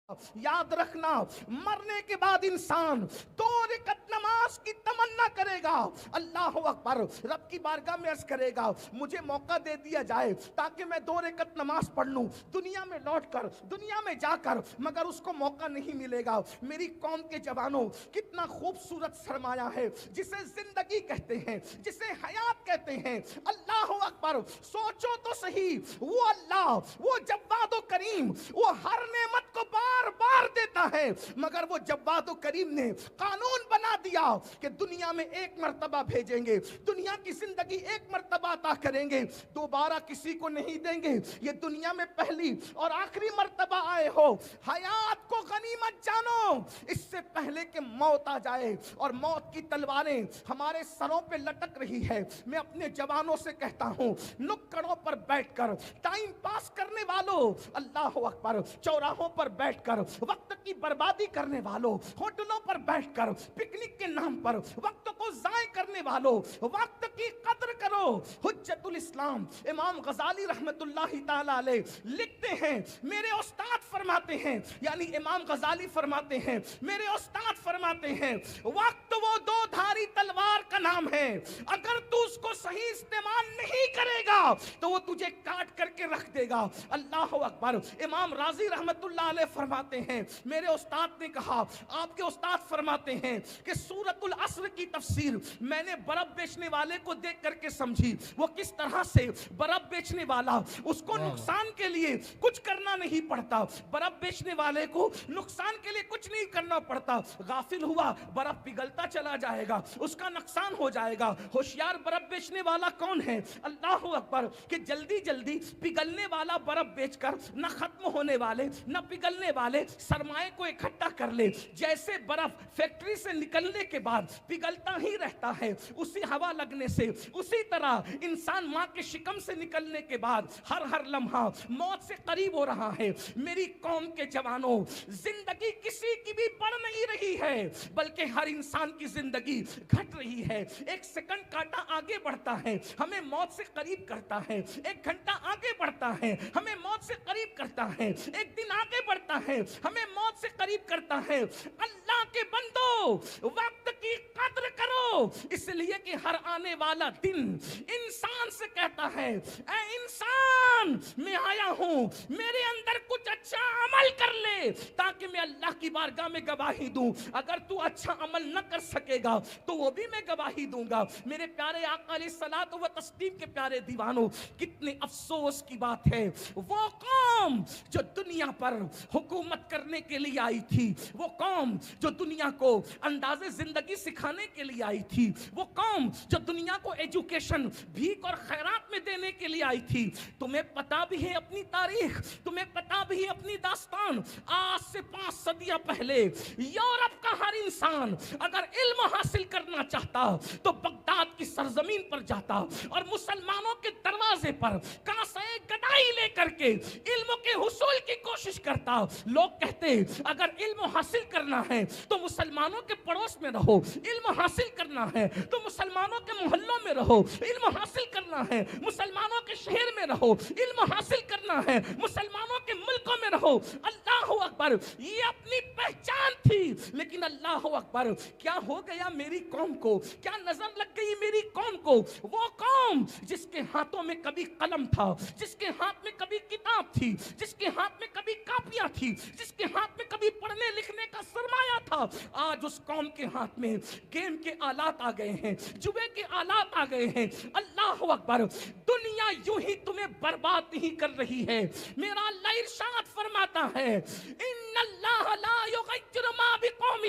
یاد رکھنا، مرنے کے بعد انسان 2 رکعت نماز کی تمنا کرے گا، اللہ اکبر، رب کی بارگاہ میں عرض کرے گا مجھے موقع دے دیا جائے تاکہ میں 2 رکعت نماز پڑھ لوں دنیا میں لوٹ کر، دنیا میں جا کر، مگر اس کو موقع نہیں ملے گا۔ میری قوم کے جوانوں، کتنا خوبصورت سرمایہ ہے جسے زندگی کہتے ہیں، جسے حیات کہتے ہیں، اللہ اکبر، سوچو تو صحیح، وہ اللہ، وہ جواد و کریم، وہ ہر نعمت کو بار بار دیتا ہے، مگر وہ جواد و کریم نے قانون بنا دیا کہ دنیا میں 1 مرتبہ بھیجیں گے، دنیا کی زندگی 1 مرتبہ عطا کریں گے، دوبارہ کسی کو نہیں دیں گے۔ یہ دنیا میں پہلی اور آخری مرتبہ آئے ہو، حیات کو غنیمت جانو، اس سے پہلے کہ موت آ جائے اور موت کی تلواریں ہمارے سروں پہ لٹک رہی ہے۔ میں اپنے جوانوں سے کہتا ہوں، نکڑوں پر بیٹھ کر ٹائم پاس کرنے والوں، اللہ اکبر، چوراہوں پر بیٹھ کر وقت کی بربادی کرنے والوں، ہوٹلوں پر بیٹھ کر پکنک کے نام پر وقت کو ضائع کرنے والوں، وقت کی قدر کرو۔ حجت الاسلام امام غزالی رحمت اللہ تعالی علیہ لکھتے ہیں، میرے استاد فرماتے ہیں، یعنی امام غزالی فرماتے ہیں، میرے استاد فرماتے ہیں، وقت وہ 2 دھاری تلوار کا نام ہے، اگر تو اس کو صحیح استعمال نہیں کرے گا تو وہ تجھے کاٹ کر کے رکھ دے گا۔ اللہ اکبر۔ امام راضی رحمت اللہ علیہ فرماتے ہیں، میرے استاد نے کہا، آپ کے استاد فرماتے ہیں کہ سورۃ العصر کی تفسیر میں نے برف بیچنے والے کو دیکھ کر کے سمجھی، وہ کس طرح سے برف بیچنے والا، اس کو نقصان کے لیے کچھ کرنا نہیں پڑتا، برف بیچنے والے کو نقصان کے لیے کچھ نہیں کرنا پڑتا، غافل ہوا برف پگھلتا چلا جائے گا، اس کا نقصان ہو جائے گا۔ ہوشیار برف بیچنے والا کون ہے؟ اللہ اکبر، کہ جلدی جلدی پگھلنے والا برف بیچ کر نہ ختم ہونے والے نہ پگھلنے والے سرمائے کو اکٹھا کر لے۔ جیسے برف فیکٹری سے نکلنے کے بعد پگھلتا ہی رہتا ہے اسی ہوا لگنے سے، اسی طرح انسان ماں کے شکم سے نکلنے کے بعد ہر لمحہ موت سے قریب ہو رہا ہے۔ میری قوم کے جوانوں، زندگی کسی کی بھی بڑھ نہیں رہی ہے، بلکہ ہر انسان کی زندگی گھٹ رہی ہے۔ 1 سیکنڈ کاٹا آگے بڑھتا ہے ہمیں موت سے قریب کرتا ہے، 1 گھنٹہ آگے بڑھتا ہے ہمیں موت سے قریب کرتا ہے، 1 دن آگے بڑھتا ہے ہمیں موت سے قریب کرتا ہے۔ اللہ کے بندو، وقت کی قدر کرو، اس لیے کہ ہر آنے والا دن انسان سے کہتا ہے، اے انسان، میں آیا ہوں، میرے اندر کچھ اچھا عمل کر لے تاکہ میں اللہ کی بارگاہ میں گواہی دوں۔ اگر تو اچھا عمل نہ کر سکے گا تو وہ بھی میں گواہی دوں گا۔ میرے پیارے آقا علیہ الصلوۃ والتسلیم کے پیارے دیوانوں، کتنے افسوس کی بات ہے، وہ قوم جو دنیا پر حکومت کرنے کے لیے آئی تھی، وہ قوم جو دنیا کو انداز زندگی سکھانے کے لیے آئی تھی، وہ قوم جو دنیا کو ایجوکیشن، بھیک اور خیرات میں دینے کے لیے آئی تھی، تمہیں پتا بھی ہے اپنی تاریخ، تمہیں پتا بھی ہے اپنی داستان۔ آج سے 5 صدیاں پہلے یورپ کا ہر انسان اگر علم حاصل کرنا چاہتا تو بغداد کی سرزمین پر جاتا اور مسلمانوں کے دروازے پر کاسے گدائی لے کر کے علم کے حصول کی کوشش کرتا۔ لوگ کہتے اگر علم حاصل کرنا ہے تو مسلمانوں کے پڑوس میں رہو، علم حاصل کرنا ہے تو مسلمانوں کے محلوں میں رہو، علم حاصل کرنا ہے مسلمانوں کے شہر میں رہو، علم حاصل کرنا ہے مسلمانوں کے ملکوں میں رہو۔ اللہ اکبر، یہ اپنی پہچان تھی، لیکن اللہ اکبر، کیا ہو گیا میری قوم کو، کیا نظر لگ گئی میری قوم کو؟ وہ قوم جس کے ہاتھوں میں کبھی قلم تھا، جس کے ہاتھ میں کبھی کتاب تھی، جس کے ہاتھ میں کبھی کاپیاں تھی، جس کے ہاتھ میں کبھی پڑھنے لکھنے کا سرمایہ تھا، آج اس قوم کے ہاتھ میں گیم کے آلات آ گئے ہیں، جوے کے آلات آ گئے ہیں۔ اللہ اکبر، دنیا یوں ہی تمہیں برباد نہیں کر رہی ہے۔ میرا اللہ ارشاد فرماتا ہے، ان اللہ لا یغیر ما بقوم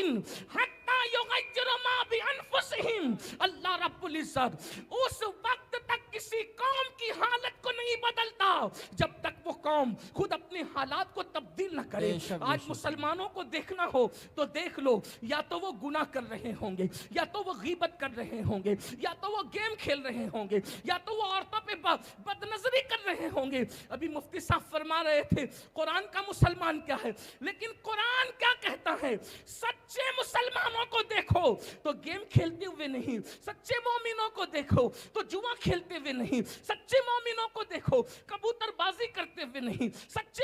حتی یغیر ما بانفسہم۔ اللہ رب العزت اس وقت تک کسی قوم کی حالت کو نہیں بدلتا جب تک وہ قوم خود اپنے حالات کو تبدیل نہ کرے۔ آج مسلمانوں کو دیکھنا ہو تو دیکھ لو، یا تو وہ گناہ کر رہے ہوں گے، یا تو وہ غیبت کر رہے ہوں گے، یا تو وہ گیم کھیل رہے ہوں گے، یا تو وہ عورتوں پہ بد نظری کر رہے ہوں گے۔ ابھی مفتی صاحب فرما رہے تھے قرآن کا مسلمان کیا ہے، لیکن قرآن کیا کہتا ہے؟ سچے مسلمانوں کو دیکھو تو گیم کھیلتے ہوئے نہیں، سچے مومنوں کو دیکھو تو جوا کھیلتے ہوئے نہیں، سچے مومنوں کو دیکھو کبوتر بازی کرتے ہوئے نہیں، سچے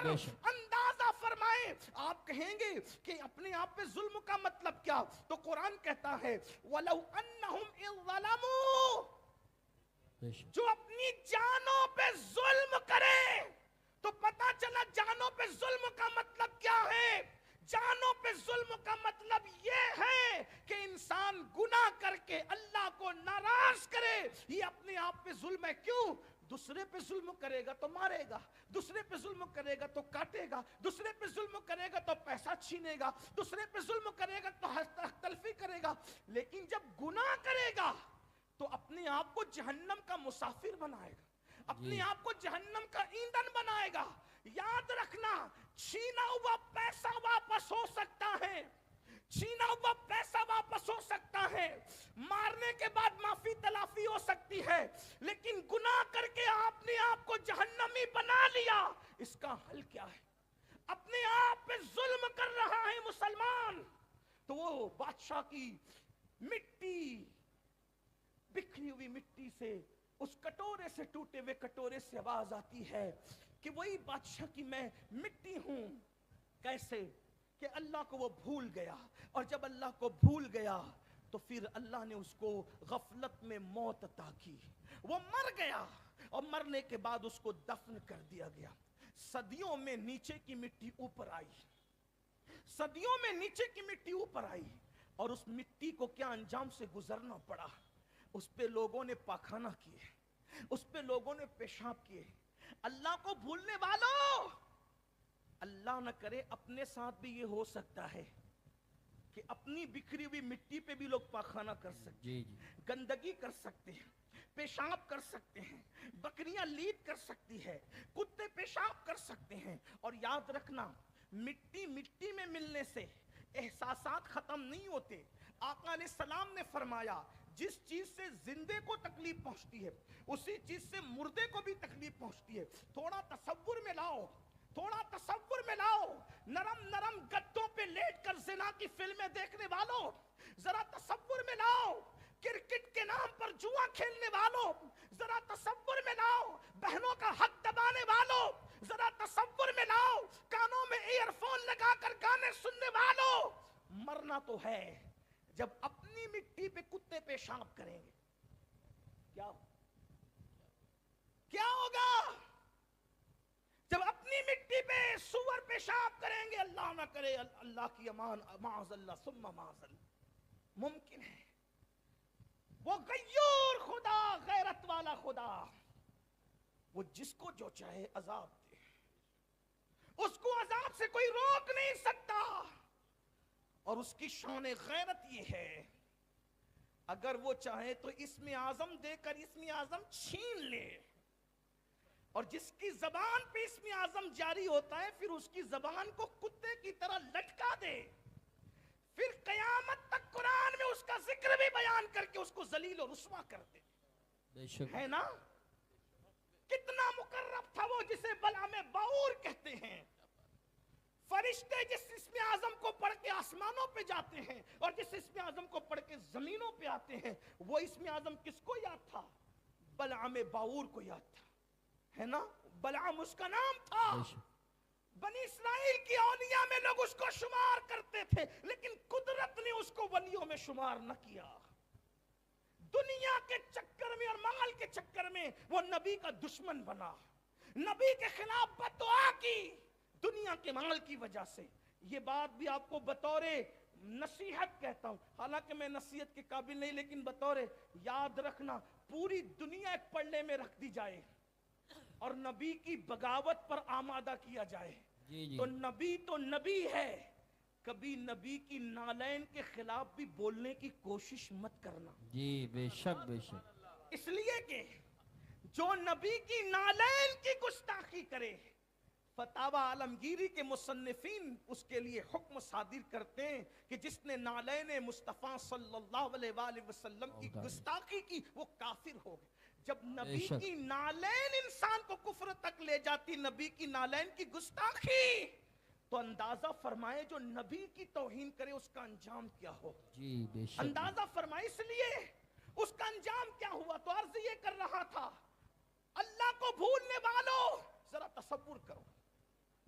اکبر بے شک۔ اندازہ فرمائیں آپ کہیں گے کہ اپنے آپ پہ ظلم کا مطلب کیا تو قرآن کہتا ہے وَلَوْ أَنَّهُمْ إِذْ ظَلَمُوا بے شک جو اپنی جانوں پہ ظلم کرے تو پتا چلا جانوں پہ ظلم کا مطلب کیا ہے جانوں پہ ظلم کا مطلب یہ ہے کہ انسان گناہ کر کے اللہ کو ناراض کرے یہ اپنے آپ پہ ظلم ہے کیوں دوسرے پہ ظلم کرے گا تو مارے گا دوسرے پہ ظلم کرے گا تو کاٹے گا دوسرے پہ ظلم کرے گا تو پیسہ چھینے گا دوسرے پہ ظلم کرے گا تو حق تلفی کرے گا لیکن جب گناہ کرے گا تو اپنے آپ کو جہنم کا مسافر بنائے گا اپنے آپ کو جہنم کا ایندھن بنائے گا یاد رکھنا چھینا ہوا پیسہ واپس ہو سکتا ہے چھینا ہوا پیسہ واپس ہو سکتا ہے مارنے کے بعد معافی تلافی ہو سکتی ہے لیکن گناہ کر کے آپ نے آپ کو جہنمی بنا لیا اس کا حل کیا ہے اپنے آپ پہ ظلم کر رہا ہے مسلمان تو وہ بادشاہ کی مٹی بکھری ہوئی مٹی سے اس کٹورے سے ٹوٹے ہوئے کٹورے سے آواز آتی ہے کہ وہی بادشاہ کی میں مٹی ہوں کیسے کہ اللہ کو وہ بھول گیا اور جب اللہ کو بھول گیا تو پھر اللہ نے اس کو غفلت میں موت عطا کی وہ مر گیا اور مرنے کے بعد اس کو دفن کر دیا گیا صدیوں میں نیچے کی مٹی اوپر آئی صدیوں میں نیچے کی مٹی اوپر آئی اور اس مٹی کو کیا انجام سے گزرنا پڑا اس پہ لوگوں نے پاخانہ کیے اس پہ لوگوں نے پیشاب کیے اللہ کو بھولنے والوں اللہ نہ کرے اپنے ساتھ بھی یہ ہو سکتا ہے کہ اپنی بکھری ہوئی مٹی پہ بھی لوگ پاخانہ کر سکتے ہیں گندگی کر سکتے ہیں پیشاب کر سکتے ہیں بکریاں لیٹ کر سکتی ہے کتے پیشاب کر سکتے ہیں اور یاد رکھنا مٹی مٹی میں ملنے سے احساسات ختم نہیں ہوتے آقا علیہ السلام نے فرمایا جس چیز سے زندے کو تکلیف پہنچتی ہے اسی چیز سے مردے کو بھی تکلیف پہنچتی ہے تھوڑا تصور میں لاؤ تھوڑا تصور میں لاؤ نرم نرم گدوں پہ لیٹ کر زنا کی فلمیں دیکھنے والوں ذرا تصور میں لاؤ کرکٹ کے نام پر جوا کھیلنے والوں ذرا تصور میں لاؤ بہنوں کا حق دبانے والوں ذرا تصور میں لاؤ کانوں میں ایئر فون لگا کر گانے سننے والوں مرنا تو ہے جب اپنی مٹی پہ کتے پیشاب کریں گے کیا ہوگا جب اپنی مٹی پہ سور پیشاب کریں گے اللہ نہ کرے اللہ کی امان معاذ اللہ ثم معاذ اللہ ممکن ہے وہ غیور خدا غیرت والا خدا وہ جس کو جو چاہے عذاب دے اس کو عذاب سے کوئی روک نہیں سکتا اور اس کی شان غیرت یہ ہے اگر وہ چاہے تو اسم اعظم دے کر اسم اعظم چھین لے اور جس کی زبان پہ اسم اعظم جاری ہوتا ہے پھر اس کی زبان کو کتے کی طرح لٹکا دے پھر قیامت تک قرآن میں اس کا ذکر بھی بیان کر کے اس کو ذلیل و رسوا کر دے ہے نا کتنا مقرب تھا وہ جسے بلعم باور کہتے ہیں فرشتے جس اسم اعظم کو پڑھ کے آسمانوں پہ جاتے ہیں اور جس اسم اعظم کو پڑھ کے زمینوں پہ آتے ہیں وہ اسم اعظم کس کو یاد تھا بلعم باور کو یاد تھا ہے نا بلعم اس کا نام تھا بنی اسرائیل کی اولیاء میں لوگ اس کو شمار کرتے تھے لیکن قدرت نے اس کو ولیوں میں شمار نہ کیا دنیا کے چکر میں اور مال کے چکر میں وہ نبی کا دشمن بنا نبی کے خلاف بددعا کی دنیا کے مال کی وجہ سے یہ بات بھی آپ کو بطور نصیحت کہتا ہوں حالانکہ میں نصیحت کے قابل نہیں لیکن بطور یاد رکھنا پوری دنیا ایک پلڑے میں رکھ دی جائے اور نبی کی بغاوت پر آمادہ کیا جائے تو نبی ہے کبھی نبی کی نالین کے خلاف بھی بولنے کی کوشش مت کرنا جی بے شک بے شک اس لیے کہ جو نبی کی نالین کی گستاخی کرے فتاوی عالمگیری کے مصنفین اس کے لیے حکم صادر کرتے ہیں کہ جس نے نالین مصطفیٰ صلی اللہ علیہ وآلہ وسلم کی گستاخی کی وہ کافر ہو گئے جب نبی کی نالین انسان کو کفر تک لے جاتی نبی کی نالین کی گستاخی تو اندازہ فرمائے جو نبی کی توہین کرے اس کا انجام کیا ہو جی بے شک اندازہ فرمائے اس لیے اس کا انجام کیا ہوا تو عرض یہ کر رہا تھا اللہ کو بھولنے والوں ذرا تصور کرو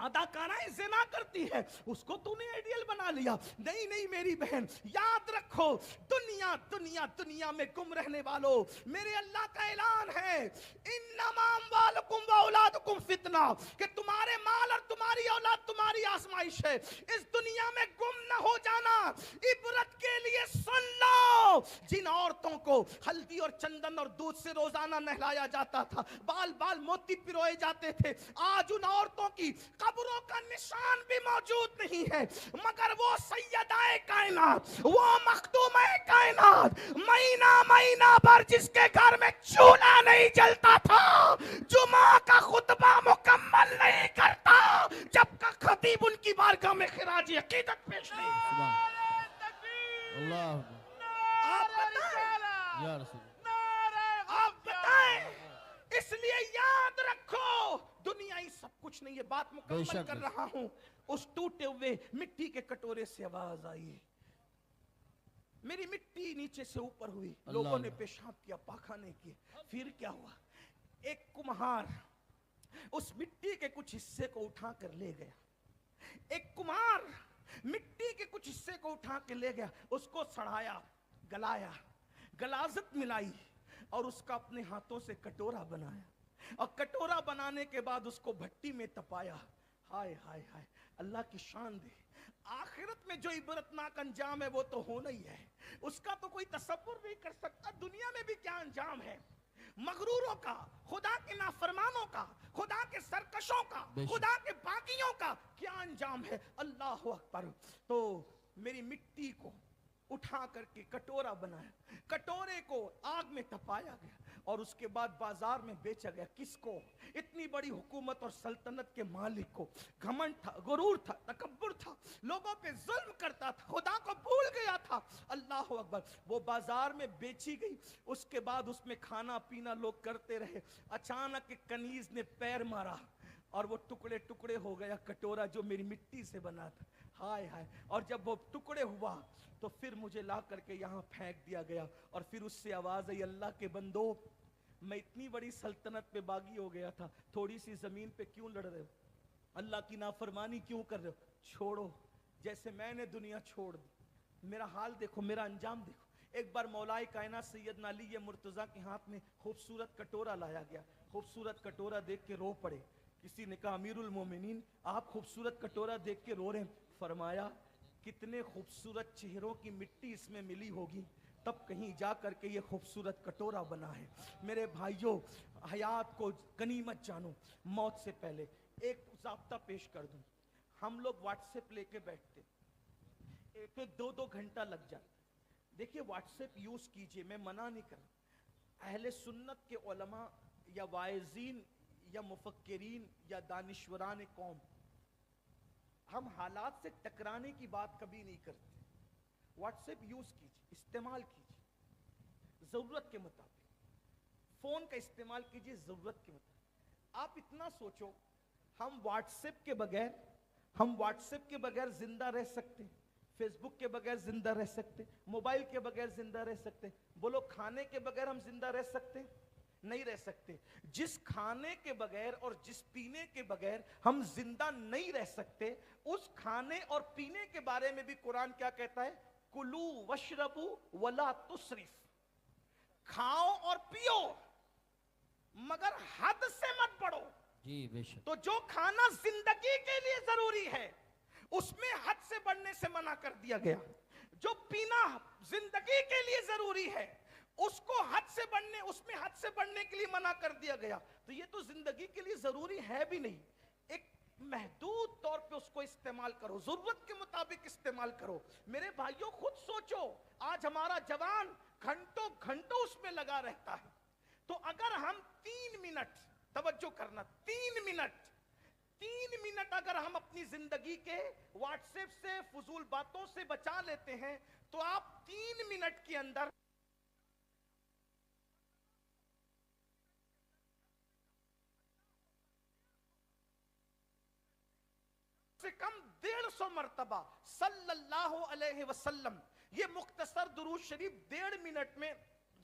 اداکارائیں زنا کرتی ہے، اس کو تو نے آئیڈیل بنا لیا. نہیں نہیں میری بہن، یاد رکھو دنیا دنیا دنیا میں گم رہنے والوں، میرے اللہ کا اعلان ہے انما اموالکم واولادکم فتنہ، کہ تمہارے مال اور تمہاری اولاد تمہاری آزمائش ہے. اس دنیا میں گم نہ ہو جانا. عبرت کے لیے سن لو، جن عورتوں کو ہلدی اور چندن اور دودھ سے روزانہ نہلایا جاتا تھا، بال بال موتی پروئے جاتے تھے، آج ان عورتوں کی قبروں کا نشان بھی موجود نہیں ہے، مگر وہ سیدہ کائنات، وہ مخدومہ کائنات، مہینہ مہینہ بھر جس کے گھر میں چولہا نہیں جلتا تھا، جمعہ کا خطبہ مکمل نہیں کرتا جب تک خطیب ان کی بارگاہ میں خراج عقیدت پیش نہیں. سبحان اللہ. آپ بتائیں، یا رسول آپ بتائیں. اس لیے یاد رکھو دنیا ہی سب کچھ نہیں ہے. بات مکمل شک، کر بے رہا ہوں. اس ٹوٹے ہوئے مٹی کے کٹورے سے آواز آئی، میری مٹی نیچے سے اوپر ہوئی، لوگوں نے پیشاب کیا، پاخانے کیے. پھر کیا ہوا؟ ایک کمہار اس مٹی کے کچھ حصے کو اٹھا کر لے گیا. ایک کمہار مٹی کے کچھ حصے کو اٹھا کے لے گیا، اس کو سڑایا، گلایا، غلاظت ملائی، اور اس کا اپنے ہاتھوں سے کٹورا بنایا، اور کٹورا بنانے کے بعد اس کو بھٹی میں تپایا. ہائے ہائے ہائے، اللہ کی شان دے. آخرت میں جو عبرتناک انجام ہے وہ تو ہونا ہی ہے، اس کا تو کوئی تصور نہیں کر سکتا. دنیا میں بھی کیا انجام ہے، مغروروں کا، خدا کے نافرمانوں کا، خدا کے سرکشوں کا، خدا کے باغیوں کا کیا انجام ہے. اللہ اکبر. تو میری مٹی کو اٹھا کر کے کٹورا بنایا، کٹورے کو آگ میں تپایا گیا، اور اس کے بعد بازار میں بیچا گیا. کس کو؟ اتنی بڑی حکومت اور سلطنت کے مالک کو. گھمنڈ تھا، غرور تھا، تکبر تھا، لوگوں پہ ظلم کرتا تھا، خدا کو بھول گیا تھا. اللہ اکبر. وہ بازار میں بیچی گئی. اس کے بعد اس میں کھانا پینا لوگ کرتے رہے. اچانک ایک کنیز نے پیر مارا اور وہ ٹکڑے ٹکڑے ہو گیا کٹورا جو میری مٹی سے بنا تھا. ہائے ہائے. اور جب وہ ٹکڑے ہوا تو پھر مجھے لا کر کے یہاں پھینک دیا گیا. اور پھر اس سے آواز آئی، اللہ کے بندو، میں اتنی بڑی سلطنت پہ باغی ہو گیا تھا، تھوڑی سی زمین پہ کیوں لڑ رہے ہو؟ اللہ کی نافرمانی کیوں کر رہے ہو؟ چھوڑو. جیسے میں نے دنیا چھوڑ دی. میرا حال دیکھو، میرا انجام دیکھو. ایک بار مولائے کائنات سیدنا علی مرتضیٰ کے ہاتھ میں خوبصورت کٹورا لایا گیا. خوبصورت کٹورا دیکھ کے رو پڑے. کسی نے کہا امیر المومنین آپ خوبصورت کٹورا دیکھ کے رو رہے ہیں. فرمایا کتنے خوبصورت چہروں کی مٹی اس میں ملی ہوگی تب کہیں جا کر کے یہ خوبصورت کٹورا بنا ہے. میرے بھائیوں، حیات کو غنیمت جانو. موت سے پہلے ایک ضابطہ پیش کر دوں. ہم لوگ واٹس ایپ لے کے بیٹھتے، ایک ایک دو دو گھنٹہ لگ جاتا. دیکھیے واٹس ایپ یوز کیجئے، میں منع نہیں کر رہا. اہل سنت کے علماء یا واعظین یا مفکرین یا دانشوران قوم، ہم حالات سے ٹکرانے کی بات کبھی نہیں کرتے. واٹس ایپ یوز کیجئے، استعمال کیجئے ضرورت کے مطابق. فون کا استعمال کیجئے ضرورت کے مطابق. آپ اتنا سوچو، ہم واٹس ایپ کے بغیر زندہ رہ سکتے، فیس بک کے بغیر زندہ رہ سکتے، موبائل کے بغیر زندہ رہ سکتے. بولو کھانے کے بغیر ہم زندہ رہ سکتے؟ نہیں رہ سکتے. جس کھانے کے بغیر اور جس پینے کے بغیر ہم زندہ نہیں رہ سکتے، اس کھانے اور پینے کے بارے میں بھی قرآن کیا کہتا ہے؟ کلو وشربو ولا تسرف. کھاؤ اور پیو مگر حد سے مت بڑھو. جی بے شک. تو جو کھانا زندگی کے لیے ضروری ہے اس میں حد سے بڑھنے سے منع کر دیا گیا. جو پینا زندگی کے لیے ضروری ہے اس میں حد سے بڑھنے کے لیے منع کر دیا گیا. تو یہ تو زندگی کے لیے ضروری ہے بھی نہیں. ایک محدود طور پہ اس کو استعمال کرو، ضرورت کے مطابق استعمال کرو. میرے بھائیوں خود سوچو، آج ہمارا جوان گھنٹوں گھنٹوں اس میں لگا رہتا ہے. تو اگر ہم 3 منٹ، توجہ کرنا، 3 منٹ اگر ہم اپنی زندگی کے واٹس ایپ سے، فضول باتوں سے بچا لیتے ہیں تو آپ 3 منٹ کے اندر سے کم 150 مرتبہ صلی اللہ علیہ وسلم یہ مختصر درود شریف 1.5 منٹ میں